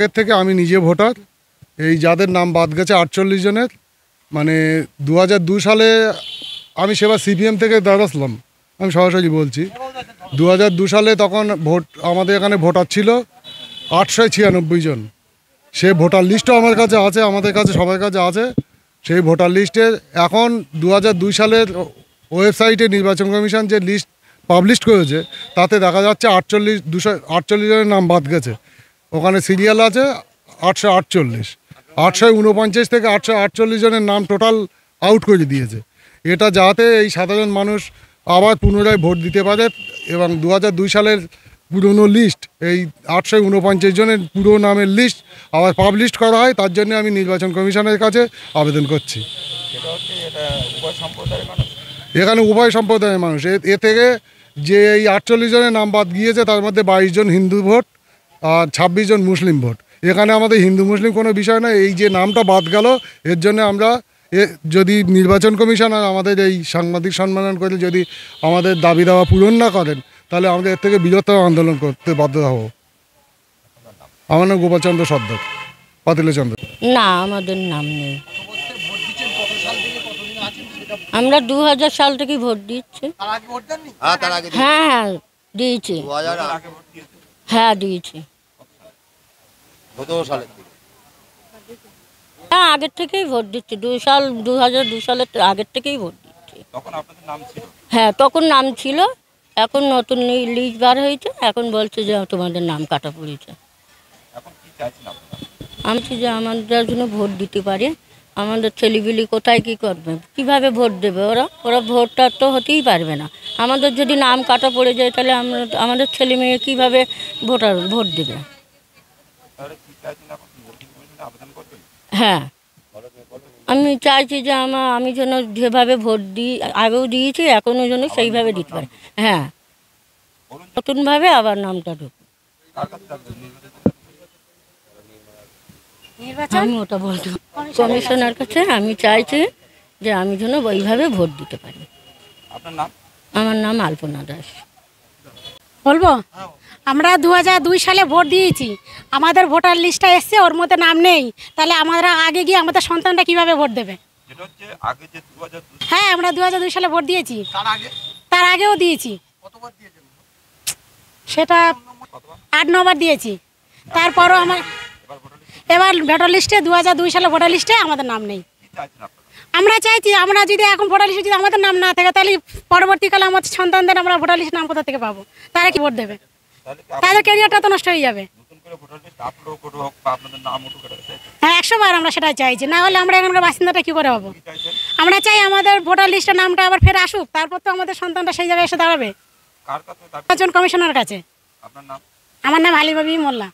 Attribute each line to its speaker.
Speaker 1: এর থেকে আমি নিজে ভোটার। এই যাদের নাম বাদ গেছে 48 জনের, মানে 2002 সালে আমি সেবার সিপিএম থেকে দাঁড়ালাম। আমি সরাসরি বলছি, 2002 সালে তখন ভোট আমাদের এখানে ভোটার ছিল 896 জন। সে ভোটার লিস্টও আমার কাছে আছে, আমাদের কাছে সবার কাছে আছে। সেই ভোটার লিস্টে এখন 2002 সালের ওয়েবসাইটে নির্বাচন কমিশন যে লিস্ট পাবলিশ করেছে তাতে দেখা যাচ্ছে 248 জনের নাম বাদ গেছে। ওখানে সিরিয়াল আছে 848, 849 থেকে 848 জনের নাম টোটাল আউট করে দিয়েছে। এটা যাতে এই সাধারণ মানুষ আবার পুনরায় ভোট দিতে পারে এবং 2002 সালের পুরনো লিস্ট, এই 849 জনের পুরো নামের লিস্ট আবার পাবলিশ করা হয়, তার জন্য আমি নির্বাচন কমিশনের কাছে আবেদন করছি। এখানে উভয় সম্প্রদায়ের মানুষ। এ থেকে যে এই 48 জনের নাম বাদ গিয়েছে তার মধ্যে 22 জন হিন্দু ভোট আর 26 জন মুসলিম ভোট। এখানে আমাদের হিন্দু মুসলিম কোনো বিষয় না, এই যে নামটা বাদ গেল এর জন্য আমরা যদি নির্বাচন কমিশন আর আমাদের এই সাংবাদিক সম্মেলন করে যদি আমাদের দাবি দাওয়া পূরণ না করেন তাহলে আমাদের এর থেকে বৃহত্তর আন্দোলন করতে বাধ্য হব। আমার নাম গোপালচন্দ্র সর্দার, পাতিলচন্দ্র।
Speaker 2: না, আমাদের নাম নেই। আমরা 2000 সাল থেকে ভোট দিচ্ছি। হ্যাঁ দিয়েছি। হ্যাঁ দিয়েছি। হ্যাঁ আগের থেকেই ভোট দিচ্ছি। 2002 সালের আগের থেকেই ভোট দিচ্ছি। হ্যাঁ তখন নাম ছিল, এখন নতুন লিস্ট বার হয়েছে, এখন বলছে যে তোমাদের নাম কাটা পড়েছে। আমি যে আমাদের জন্য ভোট দিতে পারে, আমাদের ছেলেপিলি কোথায় কি করবে, কিভাবে ভোট দেবে ওরা ভোটটা তো হতেই পারবে না। আমাদের যদি নাম কাটা পড়ে যায় তাহলে আমাদের ছেলে মেয়ে কীভাবে ভোট দেবে? হ্যাঁ আমি চাইছি যে আমি যেন যেভাবে ভোট দিই, আগেও দিয়েছি এখনও যেন সেইভাবে দিতে পারি। হ্যাঁ নতুনভাবে আবার নামটা ঢুকুক। আমি ওটা বলতে কমিশনার কাছে আমি চাইছি যে আমি যেন ওইভাবে ভোট দিতে পারি। আমার নাম আলপনা দাস।
Speaker 3: বলবো, আমরা 2002 সালে ভোট দিয়েছি, আমাদের ভোটার লিস্টটা এসছে, ওর মধ্যে নাম নেই, তাহলে আমরা আগে গিয়ে আমাদের সন্তানটা কিভাবে ভোট দেবে? হ্যাঁ আমরা 2002 সালে ভোট দিয়েছি, তার আগেও দিয়েছি, সেটা 8-9 বার দিয়েছি। তারপরও এবার ভোটার লিস্টে 2002 সালে ভোটার লিস্টে আমাদের নাম নেই। আমরা চাইছি আমরা যদি এখন ভোটার লিস্টে যদি আমাদের নাম না থাকে তাহলে পরবর্তীকালে আমাদের সন্তানদের আমরা ভোটার লিস্টের নাম কোথা থেকে পাবো? তারা কি ভোট দেবে? তাদের ক্যারিয়ারটা তো নষ্ট হয়ে যাবে। হ্যাঁ 100 বার আমরা সেটাই চাইছি, না হলে আমরা এখানকার বাসিন্দাটা কি করে হবো? আমরা চাই আমাদের ভোটার লিস্টের নামটা আবার ফের আসুক, তারপর তো আমাদের সন্তানটা সেই জায়গায় এসে দাঁড়াবে। নির্বাচন কমিশনের কাছে। আমার নাম আলিবাবি মোল্লা।